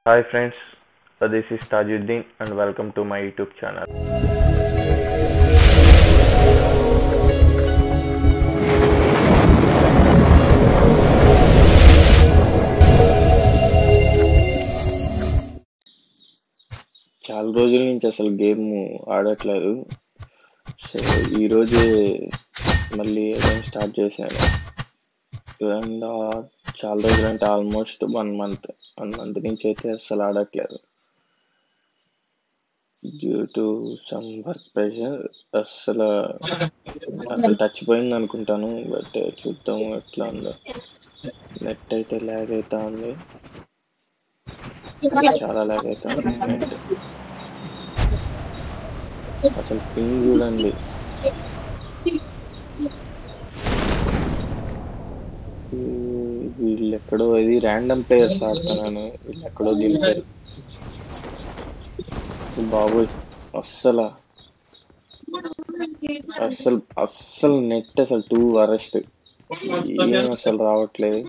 Hi friends, this is Tajuddin and welcome to my YouTube channel. చాలా రోజుల నుంచి అసలు గేమ్ ఆడట్లేదు. సో ఈరోజే మళ్ళీ గేమ్ స్టార్ట్ చేశాను. అండ్ చాలా రోజులు అంటే ఆల్మోస్ట్ 1 month నుంచి అయితే అసలు ఆడట్లేదు. Due to some work pressure అసలు చచ్చిపోయింది అనుకుంటాను. బట్ చూద్దాం ఎట్లా ఉందో. నెట్ అయితే ల్యాగ్ అవుతా ఉంది, చాలా ల్యాగ్ అవుతా ఉంది నెట్. అసలు పింగ్ చూడండి, వీళ్ళు ఎక్కడో ఇది ర్యాండమ్ ప్లేయర్స్ ఆడుతున్నాను, వీళ్ళు ఎక్కడో దింపారు బాబోయ్. అస్సలు అస్సలు అస్సలు నెట్ అసలు 2 వరస్ట్, ఏం అసలు రావట్లేదు.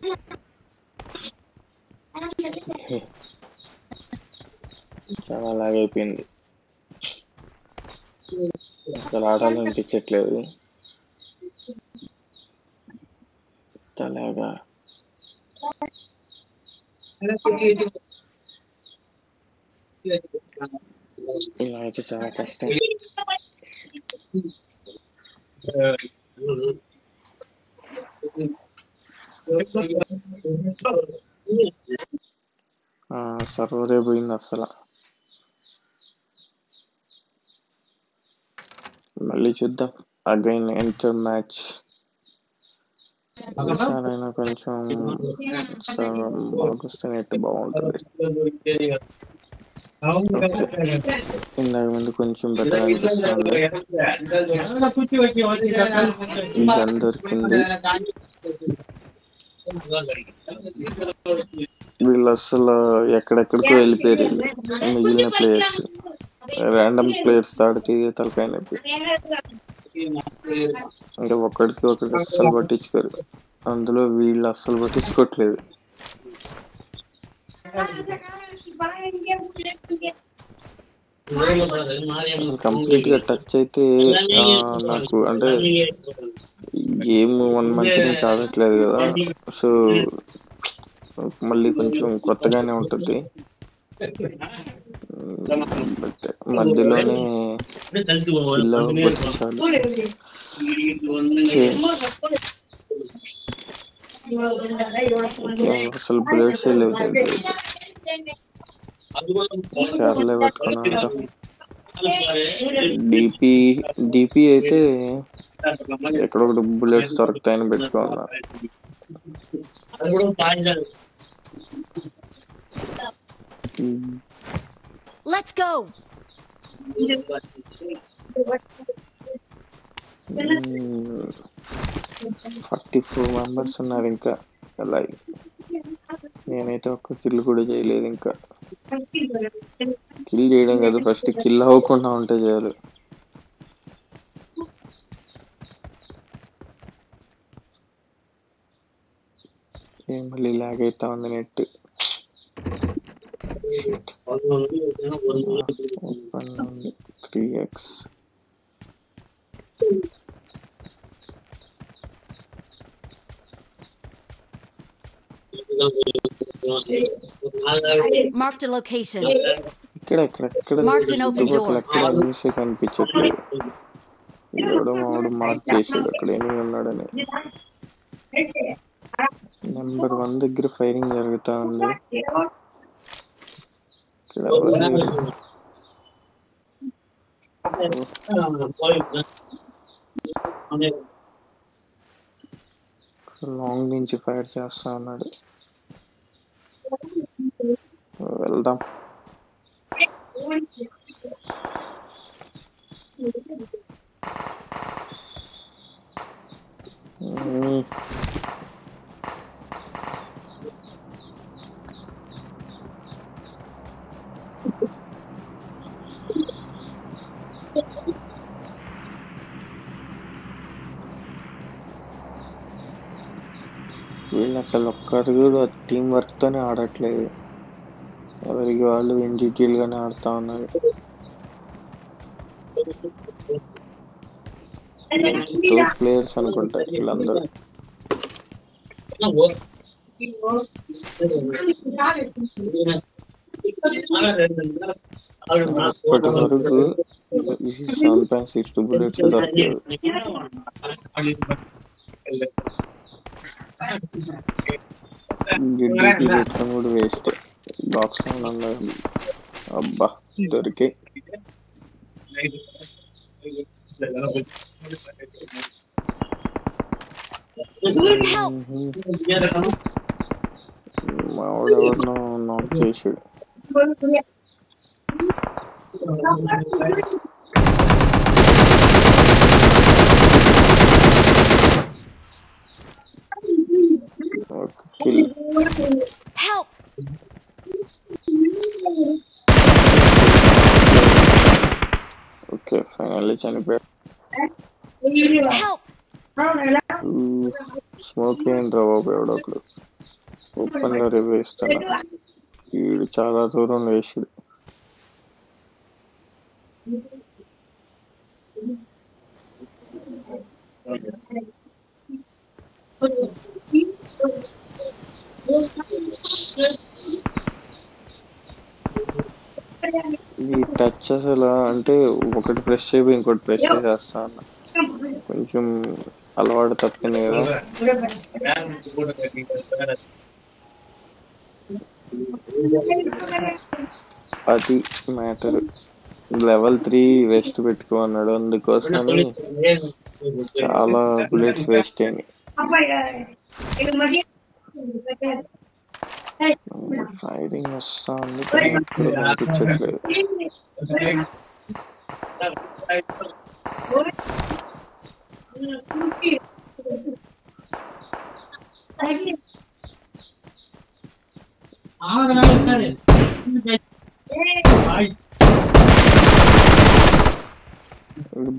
చాలా లాగ్ అయిపోయింది, అసలు ఆడాలనిపించట్లేదు. అలాగా ఇలా అయితే చాలా కష్టం. సర్వరే పోయింది అసలు. మళ్ళీ చూద్దాం, అగైన్ ఎంటర్ మ్యాచ్. ఈసారైనా కొంచెం బాగొస్తే నెట్ బాగుంటుంది. ఇందాక ముందు కొంచెం బెటర్ అనిపిస్తుంది. గన్ దొరికింది. వీళ్ళు అసలు ఎక్కడెక్కడికో వెళ్ళిపోయారు. మిగిలిన ప్లేయర్స్ ర్యాండమ్ ప్లేయర్స్ ఆడితే తలకాయ నొప్పి. ఇంకా ఒకడికి అస్సలు పట్టించుకోరు, అందులో వీళ్ళు అస్సలు పట్టించుకోవట్లేదు. కంప్లీట్ గా టచ్ అయితే నాకు అంటే గేమ్ 1 month నుంచి ఆడట్లేదు కదా, సో మళ్ళీ కొంచెం కొత్తగానే ఉంటుంది. బట్ మధ్యలోనే కిల్ అవ్వకపోతే చాలు. అసలు బుల్లెట్స్ లేవు, స్కార్లే పట్టుకున్నా. డిపి అయితే ఎక్కడొకటి బుల్లెట్స్ దొరుకుతాయని పెట్టుకున్నా. Let's go. 44 members ఉన్నారు ఇంకా లైవ్. నేనైతే ఒక్క కిల్ కూడా చేయలేదు. ఇంకా కిల్ చేయడం కాదు, ఫస్ట్ కిల్ అవ్వకుండా ఉంటే చాలు. మళ్ళీ లాగ్ అవుతా ఉంది net. Open 3x. Marked a location. ఇక్కడ న్యూసే కనిపించట్లేదు. ఎవడో మావాడు మార్క్ చేసాడు అక్కడ ఏమి ఉన్నాడని. నెంబర్ 1 దగ్గర ఫైరింగ్ జరుగుతా ఉంది. లాంగ్ నుంచి ఫైర్ చేస్తా ఉన్నాడు. వెళ్దాం. వీళ్ళు అసలు ఒక్కరు కూడా టీం వర్క్ తోనే ఆడట్లేదు. ఎవరికి వాళ్ళు ఇండివిజువల్ గానే ఆడుతా ఉన్నారు. తోప్ ప్లేయర్స్ అనుకుంటా వీళ్ళందరూ. ఇప్పటి వరకు 7.62 బుల్లెట్స్ దొరకలేదు. గిడ్డీకి పెట్టుకొని కూడా వేస్ట్. బాక్స్ లో ఉన్నది. అబ్బా దొరికి మావాడెవరినో నాక్ చేసాడు. కిల్. Help! ఓకే ఫైనల్లీ చనిపోయాడు. Help! స్మోక్ ఏంట్రా బాబు ఎవడొకడు ఓపెన్ గా రివ్యూ ఇస్తాను. వీడు చాలా దూరం వేసాడు. ఈ టచ్ అసలు అంటే ఒకటి ప్రెస్ చేయబోయి ఇంకోటి ప్రెస్ చేస్తా అన్న. కొంచెం అలవాటు తప్పింది కదా. అది మ్యాటర్. లెవెల్ 3 వేస్ట్ పెట్టుకో అన్నాడు, అందుకోసమని చాలా బుల్లెట్స్ వేస్ట్ అయినాయి. ఫైరింగ్ వస్తా ఉంది కానీ ఇక్కడ కనిపించట్లేదు.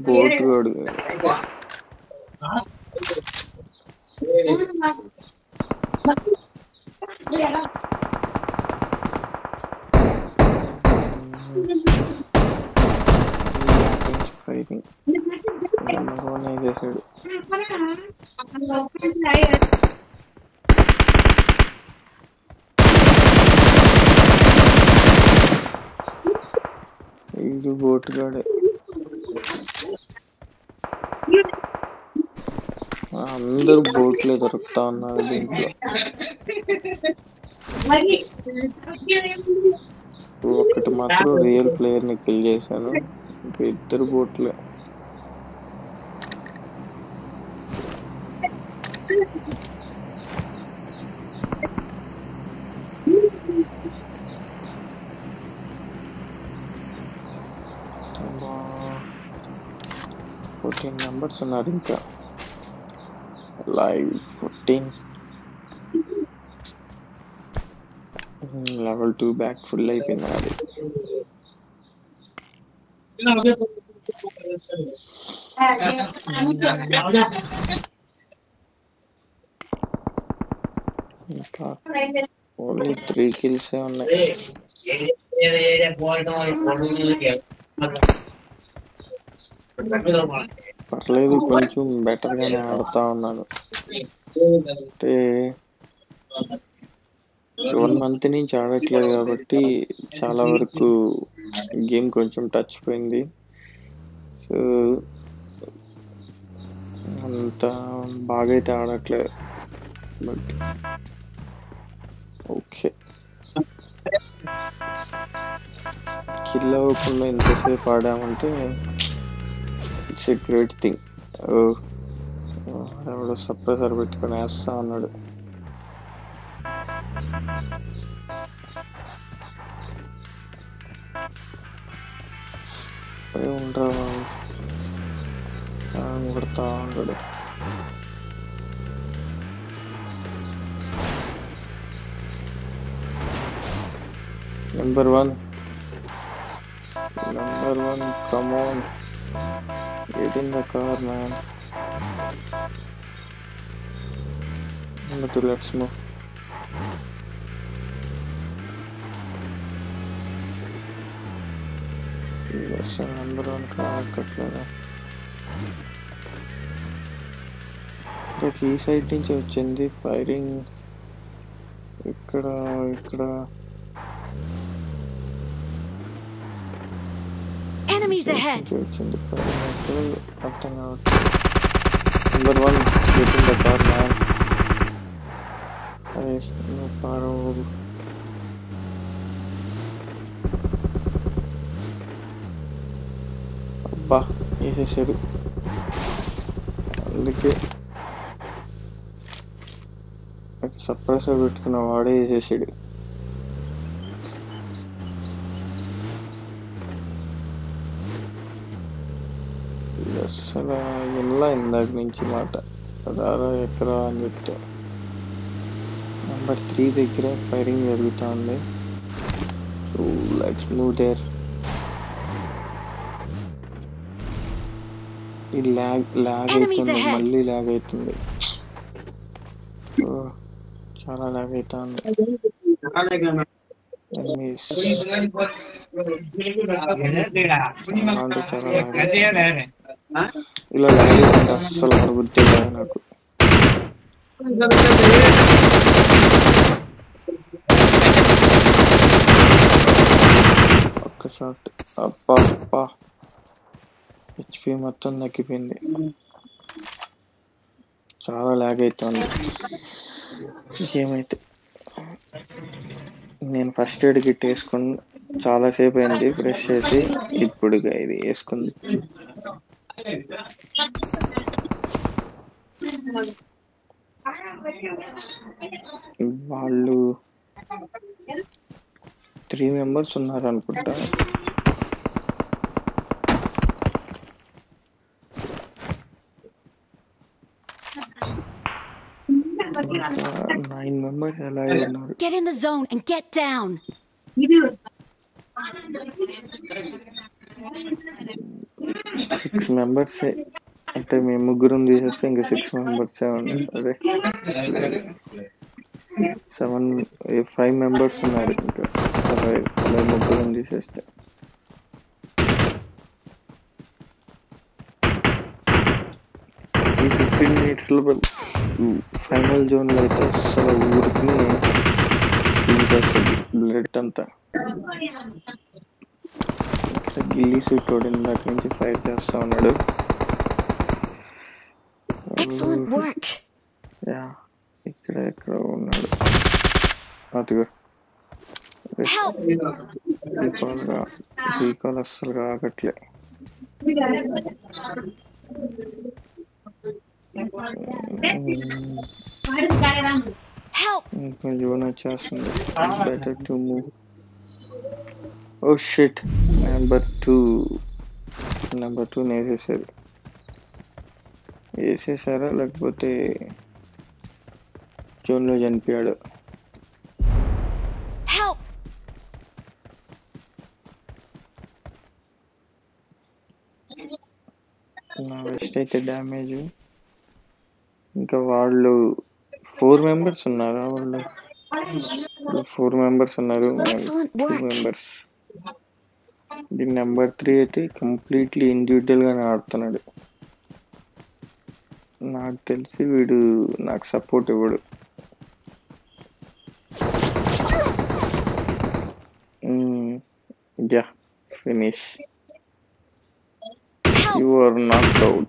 బోట్ గాడు ఫైరింగ్ చేసాడు. ఇది బోట్ గాడే. అందరూ బోట్లే దొరుకుతా ఉన్నారు దీంట్లో. ఒకటి మాత్రం రియల్ ప్లేయర్ ని కిల్ చేశాను, ఇద్దరు బోట్లే. మెంబర్స్ ఉన్నారు ఇంకా. లైవ్ 14 లెవెల్ 2 బ్యాక్ ఫుల్ అయిపోయినారు. ఇంకా ఓన్లీ 3 kills ఉన్నాయి. పర్లేదు, కొంచెం బెటర్ గానే ఆడుతా ఉన్నాను. అంటే 1 month నుంచి ఆడట్లేదు కాబట్టి చాలా వరకు గేమ్ కొంచెం టచ్ పోయింది. సో అంత బాగా అయితే ఆడట్లేదు. బట్ ఓకే, కిల్ అవ్వకుండా ఎంతసేపు ఆడామంటే ఇట్స్ ఎ గ్రేట్ థింగ్. ఎవడో సప్రెసర్ పెట్టుకొని వేస్తా ఉన్నాడు. ఉండరా కొడతా ఉంటాడు. Number one, come on, get in the car, man. Number 2, let's move. అసలు నెంబర్ 1 రావట్లేదా? ఈ సైడ్ నుంచి వచ్చింది ఫైరింగ్. ఇక్కడ Enemies ahead. వచ్చింది ఫైరింగ్ అంటే అర్థం కావట్లేదు. Number 1 getting the car man. అరే కారు అబ్బా వేసేసాడు. అందుకే సప్రెసర్ పెట్టుకున్న వాడే వేసేసాడు. అసలు ఎలా ఇందాక నుంచి మాట రారా ఎక్కడా అని చెప్తే నెంబర్ 3 దగ్గర ఫైరింగ్ జరుగుతూ ఉంది. So let's move there. ఈ ల్యాగ్ అవుతుంది, మళ్ళీ ల్యాగ్ అవుతుంది. చాలా ల్యాగ్ అవుతుంది. ఇలా ల్యాగ్ అవుతుంది అసలు అడుగుద్దే నాకు. ఒక్క షాట్ అబ్బా హెచ్పి మొత్తం తగ్గిపోయింది. చాలా ల్యాగ్ అవుతుంది ఏమైతే. నేను ఫస్ట్ ఎయిడ్ కిట్ వేసుకుని చాలాసేపు అయింది బ్రష్ చేసి, ఇప్పుడు ఇది వేసుకుంది. వాళ్ళు 3 మెంబర్స్ ఉన్నారు అనుకుంటా. ఇంకా 9 మెంబర్స్ అలాగే ఉన్నారు. Get in the zone and get down. 6 members అంటే మేము ముగ్గురం తీసేస్తే ఇంకా 6 మెంబర్స్ ఉన్నారు. అదే 5 మెంబర్స్ ఉన్నారు ఇంకా మేము ముగ్గురం తీసేస్తే. ఈ 15 minutes లో ఫైనల్ జోన్ లో అయితే అసలు ఊరికి బ్లడ్ అంతా. గిల్లీ సూట్ ఇందాక నుంచి ఫైర్ చేస్తా ఉన్నాడు. ఇక్కడ ఎక్కడ ఉన్నాడు అదిగో. రీకాల్ అస్సలు కాకట్లే. ఇంకా జోన్ వచ్చేస్తుంది. Better to move. Oh shit, number 2 వేసేసారా లేకపోతే జోన్లో చనిపోయాడు. నా వెస్ట్ అయితే డ్యామేజ్. ఇంకా వాళ్ళు 4 మెంబర్స్ ఉన్నారు. వాళ్ళు 4 మెంబర్స్ ఉన్నారు, 2 మెంబర్స్. నెంబర్ 3 అయితే కంప్లీట్లీ ఇండివిజువల్ గానే ఆడుతున్నాడు. నాకు తెలిసి వీడు నాకు సపోర్ట్ ఇవ్వడు. Yeah finish. You are knocked out.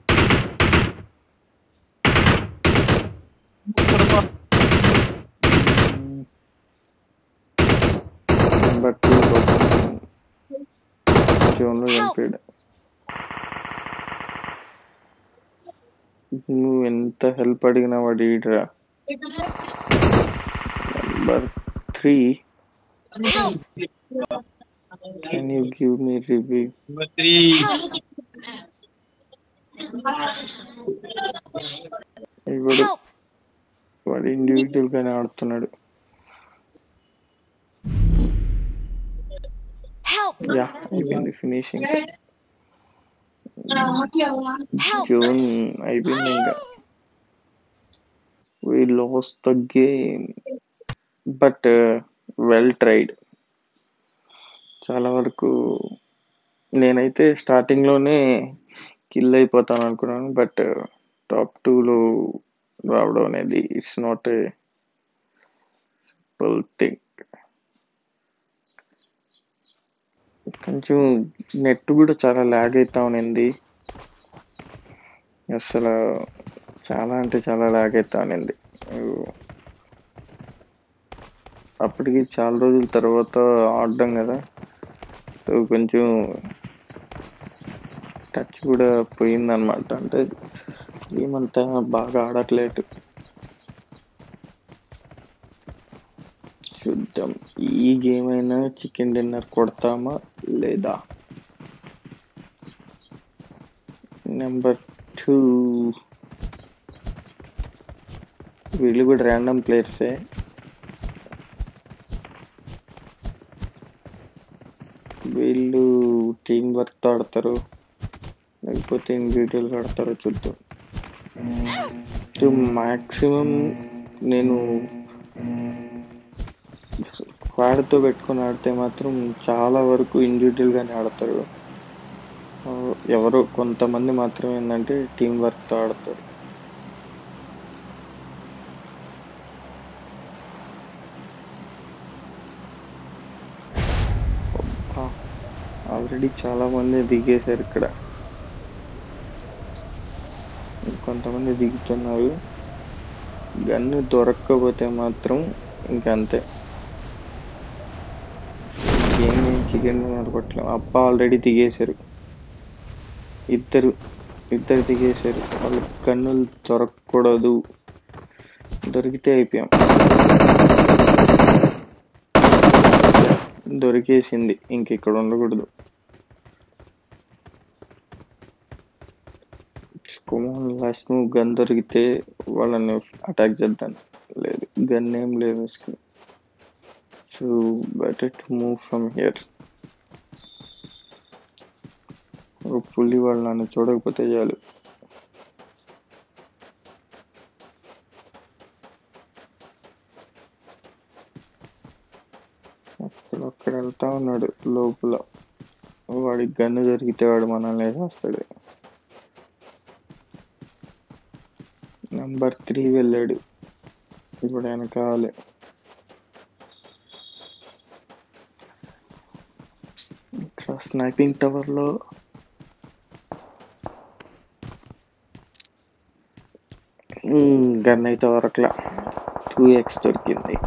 Number 2 జోన్లో చంపాడు. నువ్వు ఎంత హెల్ప్ అడిగినా వాడు ఈడరా. Number 3, can you give me review? Number 3. వాడు ఇండివిజువల్ గానే ఆడుతున్నాడు. యా అయిపోయింది ఫినిషింగ్. జోన్ అయిపోయింది. ఇంకా we lost the game but well tried. చాలా వరకు నేనైతే స్టార్టింగ్లోనే కిల్ అయిపోతాను అనుకున్నాను, బట్ టాప్ 2లో రావడం అనేది it's not a simple thing. కొంచెం నెట్ కూడా చాలా ల్యాగ్ అవుతా ఉన్నింది, అసలు చాలా అంటే చాలా ల్యాగ్ అవుతా ఉన్నింది. అప్పటికి చాలా రోజుల తర్వాత ఆడడం కదా, సో కొంచెం టచ్ కూడా పోయిందనమాట. అంటే ఏమంతా బాగా ఆడట్లేదు. చూద్దాం ఈ గేమ్ అయినా చికెన్ డిన్నర్ కొడతామా లేదా. నెంబర్ 2 వీళ్ళు కూడా ర్యాండమ్ ప్లేయర్సే. వీళ్ళు టీం వర్క్తో ఆడతారు లేకపోతే ఇండివిజువల్గా ఆడతారో చూద్దాం. మ్యాక్సిమం నేను స్క్వాడ్తో పెట్టుకొని ఆడితే మాత్రం చాలా వరకు ఇండివిజువల్గానే ఆడతారు. ఎవరో కొంతమంది మాత్రం ఏంటంటే టీం వర్క్తో ఆడతారు. ఆల్రెడీ చాలా మంది దిగేశారు ఇక్కడ, కొంతమంది దిగుతున్నారు. గన్ను దొరక్కపోతే మాత్రం ఇంకంతే, గేమ్ ఏం చికెన్ కొట్టలేము. అప్ప ఆల్రెడీ దిగేశారు, ఇద్దరు దిగేశారు. వాళ్ళ గన్నులు దొరకకూడదు, దొరికితే అయిపోయాం. దొరికేసింది, ఇంకెక్కడ ఉండకూడదు. లాస్ట్ గన్ దొరికితే వాళ్ళని అటాక్ చేద్దాం. లేదు, గన్ ఏం లేదు. So better to move from here. పులి వాళ్ళు నన్ను చూడకపోతే చాలు. అక్కడ వెళ్తా ఉన్నాడు లోపల. వాడికి గన్ను దొరికితే వాడు మనల్ని వేసేస్తాడు. నెంబర్ 3 వెళ్ళాడు, ఇప్పుడు వెనకాలే. ఇక్కడ స్నైపింగ్ టవర్లో గన్ అయితే వరకలా, 2x దొరికింది.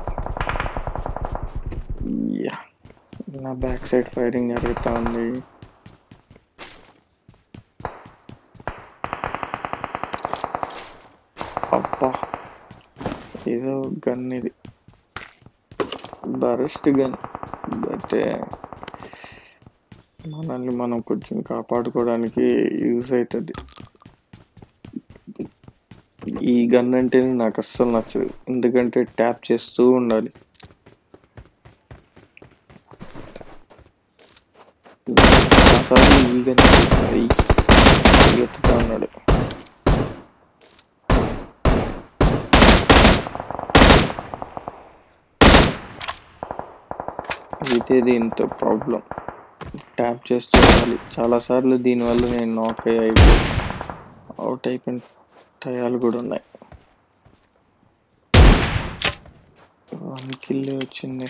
నా బ్యాక్ సైడ్ ఫైరింగ్ జరుగుతూ ఉంది. అబ్బా, ఏదో గన్ ఇది, బరస్ట్ గన్. బట్ మనల్ని మనం కొంచెం కాపాడుకోవడానికి యూజ్ అవుతుంది. ఈ గన్ అంటే నాకు అస్సలు నచ్చదు, ఎందుకంటే ట్యాప్ చేస్తూ ఉండాలి. ఈ గన్ ఎత్తుతా ఉన్నాడు. ఇదే దీంతో ప్రాబ్లం, ట్యాప్ చేస్తూ ఉండాలి. చాలాసార్లు దీనివల్ల నేను నాక్ అయ్యి అవుట్ అయిపోయిన టయాలు కూడా ఉన్నాయి. 1 కిల్ వచ్చింది.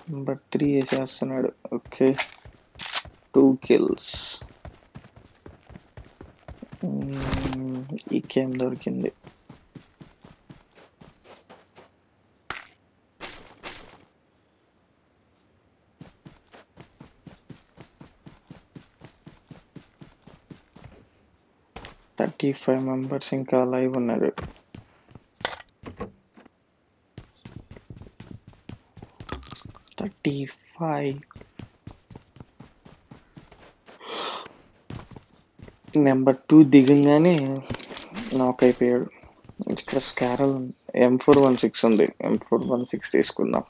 నెంబర్ 3 వేసేస్తున్నాడు. Okay, 2 kills. ఈ గేమ్ దొరికింది. $35 members ఇంకా లైవ్ ఉన్నారు. నెంబర్ 2 దిగంగానే నాక్ అయిపోయాడు. ఇక్కడ స్కారల్ M416 ఉంది, M416 తీసుకుందాం.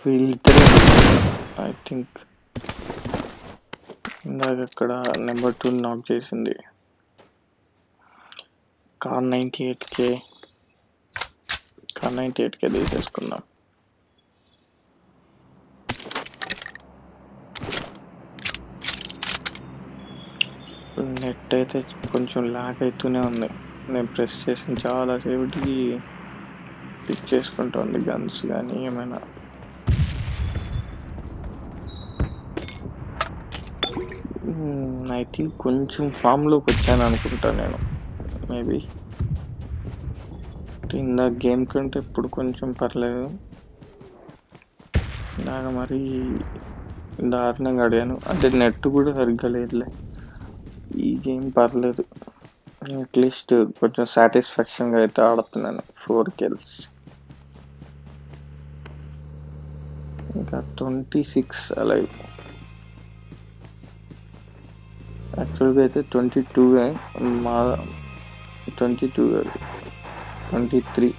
వీళ్ళిద్దరే ఐ థింక్. ఇందాక అక్కడ నెంబర్ 2 నాక్ చేసింది. కార్ 98K తీసేసుకుందాం. నెట్ అయితే కొంచెం లాగ్ అవుతూనే ఉంది. నేను ప్రెస్ చేసిన చాలాసేపటికి పిక్ చేసుకుంటుంది గన్స్ కానీ ఏమైనా. ఐ థింక్ కొంచెం ఫామ్లోకి వచ్చాను అనుకుంటా నేను. మేబీ ఇందాక గేమ్ కంటే ఇప్పుడు కొంచెం పర్లేదు. ఇందాక మరీ దారుణంగా అడిగాను. అంటే నెట్ కూడా సరిగ్గా లేదులే. ఈ గేమ్ పర్లేదు, అట్లీస్ట్ కొంచెం సాటిస్ఫాక్షన్గా అయితే ఆడుతున్నాను. 4 kills. ఇంకా 26 అలైవ్. యాక్చువల్గా అయితే 22 మా 22 23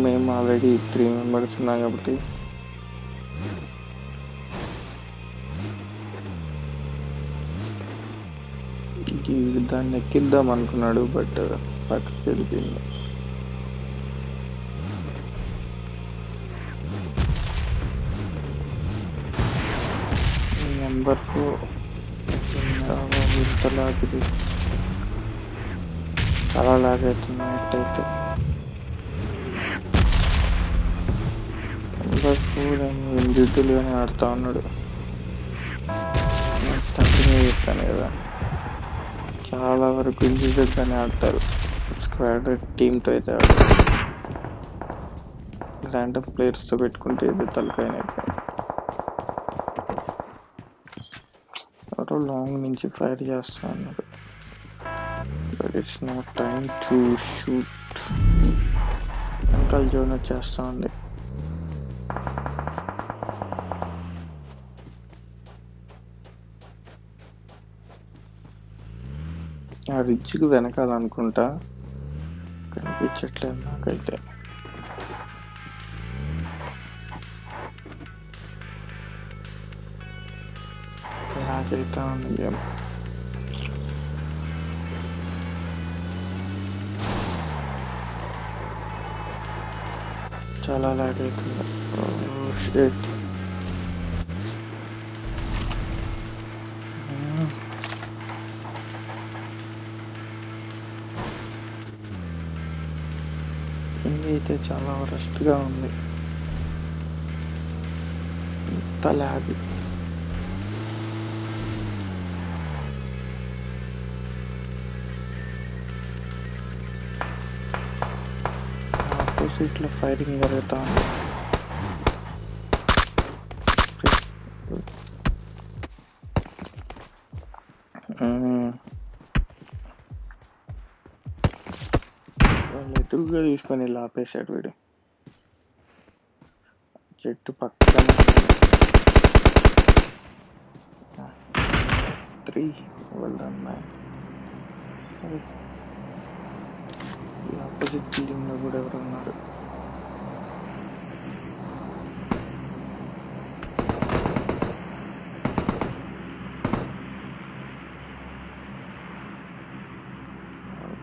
మేము ఆల్రెడీ 3 members ఉన్నాం కాబట్టి దాన్ని ఎక్కిద్దాం అనుకున్నాడు, బట్ పక్కకి వెళ్ళిపోయింది. నెంబర్ 4 ఇంతలాగిది చాలా లాగ్ అవుతుంది అయితే. నెంబర్ 4 ఇండివిజువల్గానే ఆడుతూ ఉన్నాడు. నేను స్టార్టింగ్ చెప్పాను కదా, చాలా వరకు ఇండివిజువల్గానే ఆడతారు. స్క్వాడ్ టీంతో అయితే ఆడతారు. ర్యాండమ్ ప్లేయర్స్తో పెట్టుకుంటే ఇది తలకాయ. ఎవరో లాంగ్ నుంచి ఫైర్ చేస్తా ఉన్నారు, but it's not time to shoot. Uncle zone వచ్చేస్తా ఉంది. ఆ రిచ్కి వెనకాలనుకుంటా, కనిపించట్లేదు నాకైతే. నాకైతే ఉంది గేమ్. చాలా లాగ్ అవుతుంది. షిట్. అయితే చాలా వరస్ట్గా ఉంది. ఇంత లాగ్. ఆపోజిట్లో ఫైరింగ్ జరుగుతా ఉంది. ఎదురుగా తీసుకొని ఇలా ఆపేశాడు వీడు. చెట్టు పక్కన 3 వెళ్దాం. ఈ ఆపోజిట్ బిల్డింగ్ లో కూడా ఎవరు ఉన్నారు?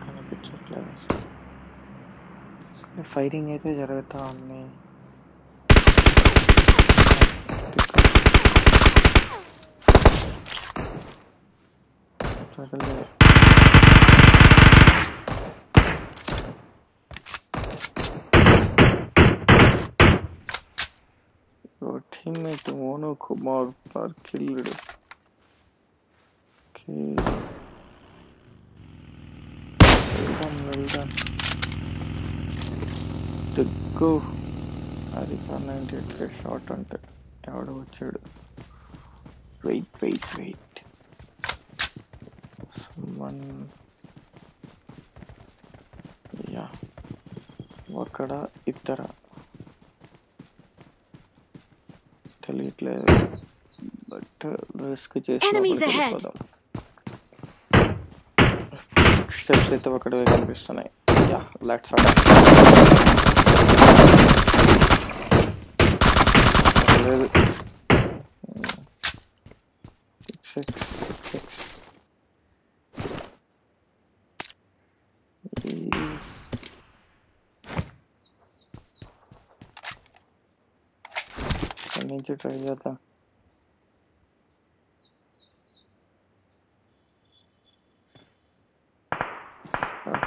కనిపించట్లేదు. ఫైరింగ్ అయితే జరుగుతా ఉంది. Your teammate Mono Kumar are killed. Okay. Well done. To go. అది 98 షాట్ అంటే ఎవడో వచ్చాడు. Wait someone. Yeah. అక్కడ ఇద్దర తెలియట్లేదు, బట్ రిస్క్ చేసి స్టెప్స్ అయితే ఒకటే కనిపిస్తున్నాయి. యా, లెట్స్ లేదు. 6 ఇక్కడి నుంచి ట్రై చేద్దాం.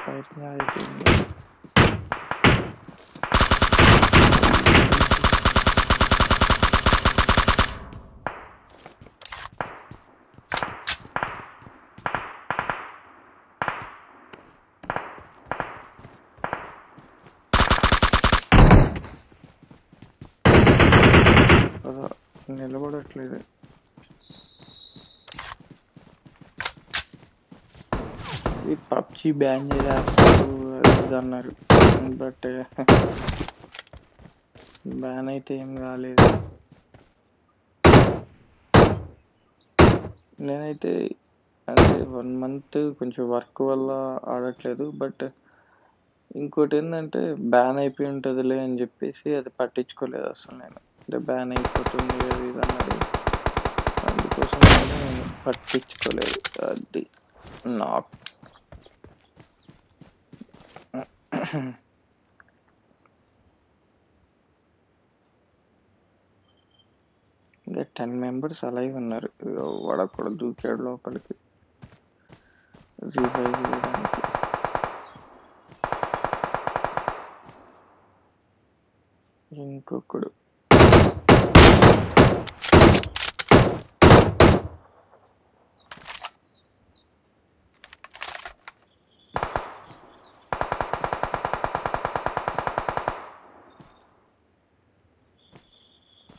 ఫైటింగ్ అయిపోయింది. నిలబడట్లేదు. ఈ పబ్జి బ్యాన్ చేస్తారు అది అన్నారు, బట్ బ్యాన్ అయితే ఏం కాలేదు. నేనైతే అంటే 1 month కొంచెం వర్క్ వల్ల ఆడట్లేదు. బట్ ఇంకోటి ఏంటంటే బ్యాన్ అయిపోయి ఉంటుందిలే అని చెప్పేసి అది పట్టించుకోలేదు అసలు. నేను అంటే బ్యాన్ అయిపోతుంది అది ఇది అన్నారు, అందుకోసం నేను పట్టించుకోలేదు. అది నాకు ఇంకా 10 members అలాగే ఉన్నారు. వాడక్కడ దూకాడు లోపలికి రివైవ్ చేయడానికి. ఇంకొకడు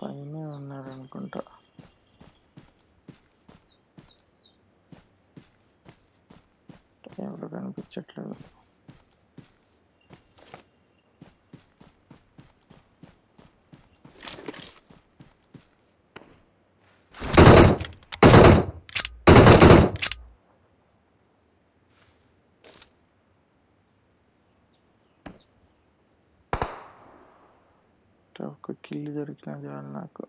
పైన ఉన్నారనుకుంటా. ఎవరు కనిపించట్లేదు. ఒక కిల్ దొరికిన చాలు నాకు.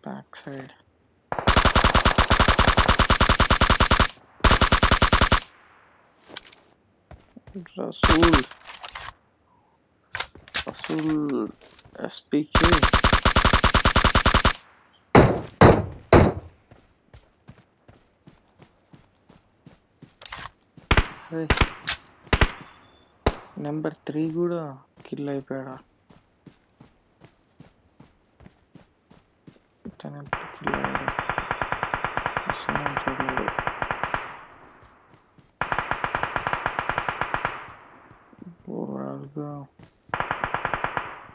Back side Rasool SPK. Number 3 కూడా కిల్ అయిపోయాడా? తను ఎప్పుడు కిల్ అయ్యాడు అసలు చూడలేదు. ఓవరాల్గా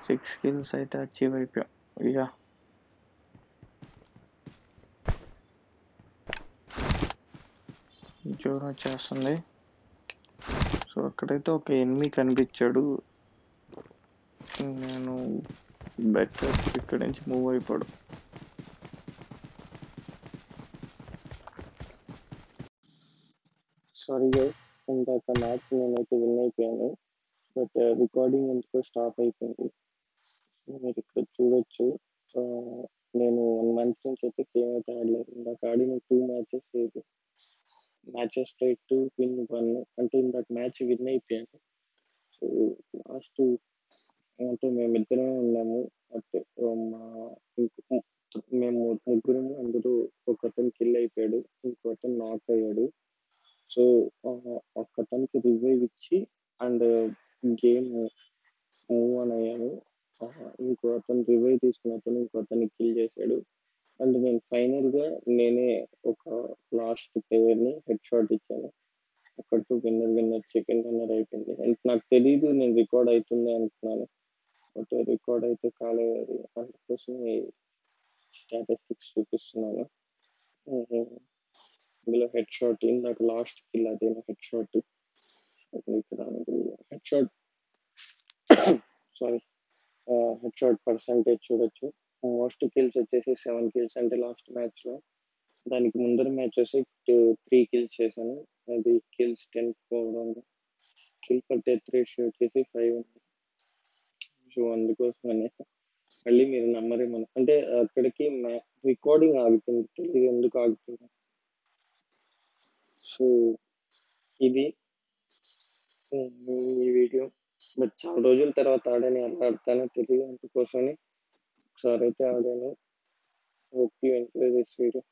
6 kills అయితే అచీవ్ అయిపోయాం. ఇక జోన్ వచ్చేస్తుంది. సో అక్కడైతే ఒక ఎనిమి కనిపించాడు. నేను బెటర్ ఇక్కడ నుంచి మూవ్ అయిపోడు. సారీ గైస్, ఇందాక మ్యాచ్ నేనైతే విన్ అయిపోయాను, బట్ రికార్డింగ్ ఎందుకో స్టాప్ అయిపోయింది. మీరు ఇక్కడ చూడొచ్చు. నేను 1 month నుంచి అయితే గేమ్ అయితే ఆడలేదు. ఇందాక ఆడిన 2 matches లేదు. మ్యాచెస్ స్ట్రైట్ టు విన్ 1, అంటే ఇందాక మ్యాచ్ విన్ అయిపోయాను. సో లాస్ట్ అంటే మేమిద్దరమే ఉన్నాము. అంటే మేము ముగ్గురము, అందులో ఒకతను కిల్ అయిపోయాడు, ఇంకొకతను నాక్ అయ్యాడు. సో ఒకతనికి రివైవ్ ఇచ్చి అండ్ గేమ్ మూవ్ ఆన్ అయ్యాను. ఇంకో అతను రివైవ్ తీసుకున్న అతను ఇంకో అతన్ని కిల్ చేశాడు. అండ్ నేను ఫైనల్గా నేనే ఒక లాస్ట్ ప్లేయర్ని హెడ్ షాట్ ఇచ్చాను. అక్కడితో విన్నర్ చికెన్ విన్నర్ అయిపోయింది. అండ్ నాకు తెలీదు నేను రికార్డ్ అవుతుంది అనుకున్నాను, బట్ రికార్డ్ అయితే కాలేదు. అది అందుకోసం స్టాటిస్టిక్స్ చూపిస్తున్నాను. ఇందులో హెడ్ షాట్ నాకు లాస్ట్ కిల్ అదే హెడ్ షాట్. ఇక్కడ head shot sorry head shot percentage చూడొచ్చు. మోస్ట్ కిల్స్ వచ్చేసి 7 కిల్స్ అంటే లాస్ట్ మ్యాచ్‌లో. దానికి ముందర మ్యాచ్ వచ్చి 3 కిల్స్ చేశాను. అది కిల్స్ 10 పోవడంలో. కిల్ పర్ డెత్ రేషియో వచ్చేసి 5 ఉంది. సో, అందుకోసమనే మళ్ళీ మీరు నమ్మరేమో అంటే అక్కడికి రికార్డింగ్ ఆగుతుంది. తెలీదు ఎందుకు ఆగుతుందో. సో, ఇది ఈ వీడియో. బట్ చాలా రోజుల తర్వాత ఆడాను. ఎలా ఆడతానో తెలీదు. అందుకోసమని ఒకసారైతే ఆడాను. Hope you enjoy this video.